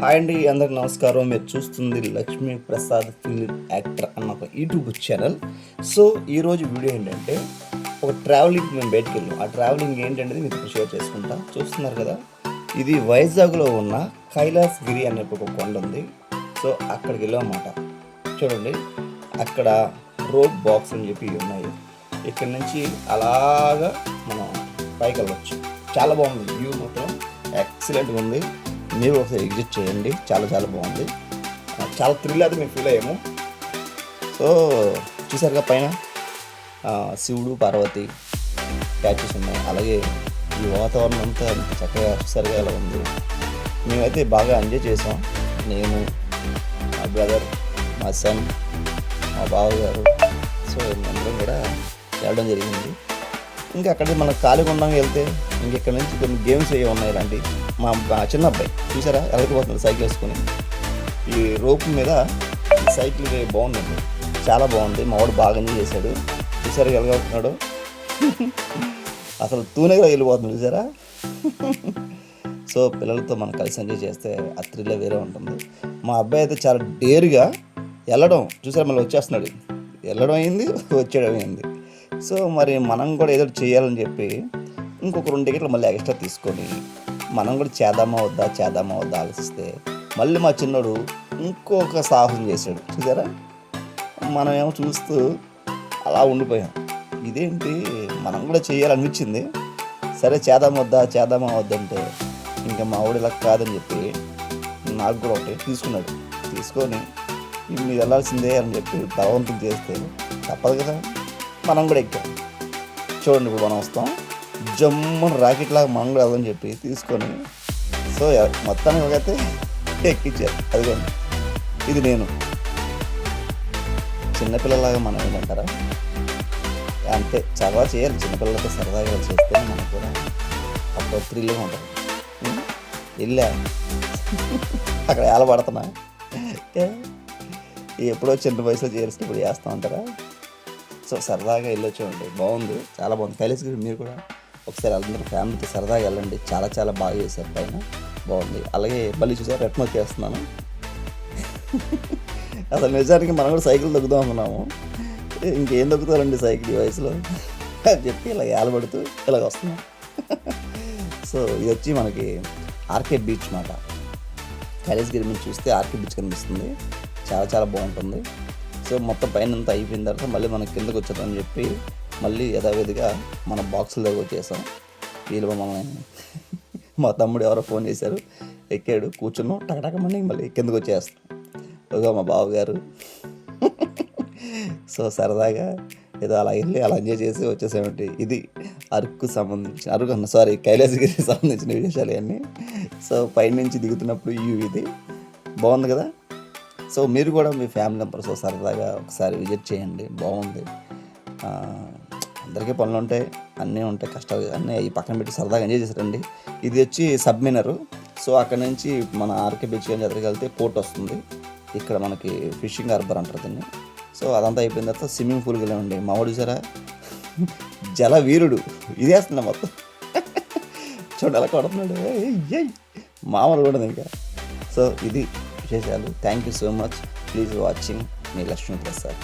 Hi అండి, అందరికి నమస్కారం. మీరు చూస్తుంది లక్ష్మీ ప్రసాద్ ఫిలిం యాక్టర్ అన్న ఒక యూట్యూబ్ ఛానల్. సో ఈరోజు వీడియో ఏంటంటే ఒక ట్రావెలింగ్ మేము బయటకు వెళ్ళాం. ఆ ట్రావెలింగ్ ఏంటంటే మీకు షేర్ చేసుకుంటా. చూస్తున్నారు కదా, ఇది వైజాగ్లో ఉన్న కైలాసగిరి అనే ఒక కొండ ఉంది. సో అక్కడికి వెళ్ళామన్నమాట. చూడండి, అక్కడ రోప్ బాక్స్ అని చెప్పి ఉన్నాయి. ఇక్కడ నుంచి అలాగా మనం పైకి వెళ్ళవచ్చు. చాలా బాగుంది, వ్యూ మొత్తం ఎక్సలెంట్గా ఉంది. మీరు ఒకసారి ఎగ్జిట్ చేయండి, చాలా చాలా బాగుంది. చాలా థ్రిల్ అయితే మేము ఫీల్ అయ్యాము. సో చూసారుగా పైన శివుడు పార్వతి స్టాచ్యూస్ ఉన్నాయి. అలాగే ఈ వాతావరణం అంతా చక్కగా చూసారుగా ఎలా ఉంది. మేమైతే బాగా ఎంజాయ్ చేసాం. నేను, మా బ్రదర్, మా సన్, మా బావగారు. సో మేమందరం కూడా వెళ్ళడం జరిగింది. ఇంకా అక్కడ మనం ఖాళీగా ఉండగా వెళ్తే ఇంకెక్కడ నుంచి కొన్ని గేమ్స్ ఏ ఉన్నాయి. ఇలాంటి మా చిన్న అబ్బాయి చూసారా వెళ్ళకపోతున్నాడు సైకిల్ వేసుకొని. ఈ రోప్ మీద సైకిల్ బాగుందండి, చాలా బాగుంది. మా వాడు బాగా ఎంజాయ్ చేశాడు. చూసారా వెళ్ళగలుగుతున్నాడు, అసలు తూనెగా వెళ్ళిపోతుంది చూసారా. సో పిల్లలతో మనం కలిసి ఎంజాయ్ చేస్తే ఆ థ్రిల్లే వేరే ఉంటుంది. మా అబ్బాయి అయితే చాలా డేర్గా వెళ్ళడం చూసారా, మళ్ళీ వచ్చేస్తున్నాడు. వెళ్ళడం అయింది, వచ్చేయడం అయింది. సో మరి మనం కూడా ఏదో చేయాలని చెప్పి ఇంకొక 2 టికెట్లు మళ్ళీ ఎక్స్ట్రా తీసుకొని మనం కూడా చేద్దామా వద్దా ఆలోచిస్తే మళ్ళీ మా చిన్నోడు ఇంకొక సాహసం చేశాడు చూసారా. మనం ఏమో చూస్తూ అలా ఉండిపోయాం. ఇదేంటి, మనం కూడా చేయాలనిపించింది. సరే చేద్దామా వద్దంటే ఇంకా మా వాడు ఇలా కాదని చెప్పి నాకు కూడా ఒకటి తీసుకున్నాడు. తీసుకొని మీరు వెళ్ళాల్సిందే అని చెప్పి బలవంతం చేస్తే తప్పదు కదా, మనం కూడా ఎక్కాం. చూడండి, ఇప్పుడు మనం వస్తాం. జమ్మున రాకెట్ లాగా మనం కూడా అదని చెప్పి తీసుకొని సో మొత్తానికి అయితే ఎక్కించారు. అదిగోండి, ఇది నేను చిన్నపిల్లలాగా మనం ఏమంటారా అంతే చాలా చేయాలి. చిన్నపిల్లలతో సరదాగా చేస్తే మనకు కూడా అప్పుడు థ్రిల్గా ఉంటుంది. వెళ్ళా అక్కడ ఏలబడుతున్నా, ఎప్పుడో చిన్న వయసులో చేస్తే ఇప్పుడు చేస్తూ ఉంటారా. సో సరదాగా వెళ్ళొచ్చామండి, బాగుంది, చాలా బాగుంది. కైలాసగిరి మీరు కూడా ఒకసారి అందరూ ఫ్యామిలీతో సరదాగా వెళ్ళండి. చాలా చాలా బాగా చేశారు, పైన బాగుంది. అలాగే మళ్ళీ చూసారు రెట్మో చేస్తున్నాను. అసలు నిజానికి మనం కూడా సైకిల్ దొక్కుదాం అనుకున్నాము. ఇంకేం దొక్కుతారండి సైకిల్ ఈ వయసులో అని చెప్పి ఇలా ఏలబడుతూ ఇలాగ వస్తున్నాం. సో ఇది వచ్చి మనకి ఆర్కే బీచ్ మాట. కైలాసగిరి మీద చూస్తే ఆర్కే బీచ్ కనిపిస్తుంది, చాలా చాలా బాగుంటుంది. సో మొత్తం పైన అంతా అయిపోయిన తర్వాత మళ్ళీ మనం కిందకు వచ్చామని చెప్పి మళ్ళీ యథావిధిగా మన బాక్సుల దగ్గర వచ్చేసాం. వీళ్ళు మమ్మల్ని మా తమ్ముడు ఎవరో ఫోన్ చేశారు, ఎక్కాడు, కూర్చున్నాం, టకటకమని మళ్ళీ కిందకు వచ్చేస్తాం. ఇదిగో మా బావగారు. సో సరదాగా ఏదో అలా వెళ్ళి అలా ఎంజాయ్ చేసి వచ్చేసామంటే ఇది కైలాసగిరికి సంబంధించిన విషయాలు ఇవన్నీ. సో పైనుంచి దిగుతున్నప్పుడు ఇది బాగుంది కదా. సో మీరు కూడా మీ ఫ్యామిలీ మెంబర్స్ సరదాగా ఒకసారి విజిట్ చేయండి, బాగుంది. అందరికీ పనులు ఉంటాయి, అన్నీ ఉంటాయి, కష్టాలు అన్నీ ఈ పక్కన పెట్టి సరదాగా ఎంజాయ్ చేశారండి. ఇది వచ్చి సబ్మినరు. సో అక్కడ నుంచి మన ఆర్కే బీచ్ కానీ దగ్గరికి వెళ్తే పోర్ట్ వస్తుంది. ఇక్కడ మనకి ఫిషింగ్ హార్బర్ అంటారు దీన్ని. సో అదంతా అయిపోయిన తర్వాత స్విమ్మింగ్ పూల్కి వెళ్ళామండి. మావాడు చూసారా జల వీరుడు, ఇదేస్తున్నా మొత్తం. చూడండి ఎలా కొడుతున్నాడు, మామూలు కూడా ఇంకా. సో ఇది విశేషాలు. Thank you so much. Please watching me Lakshmi Prasad.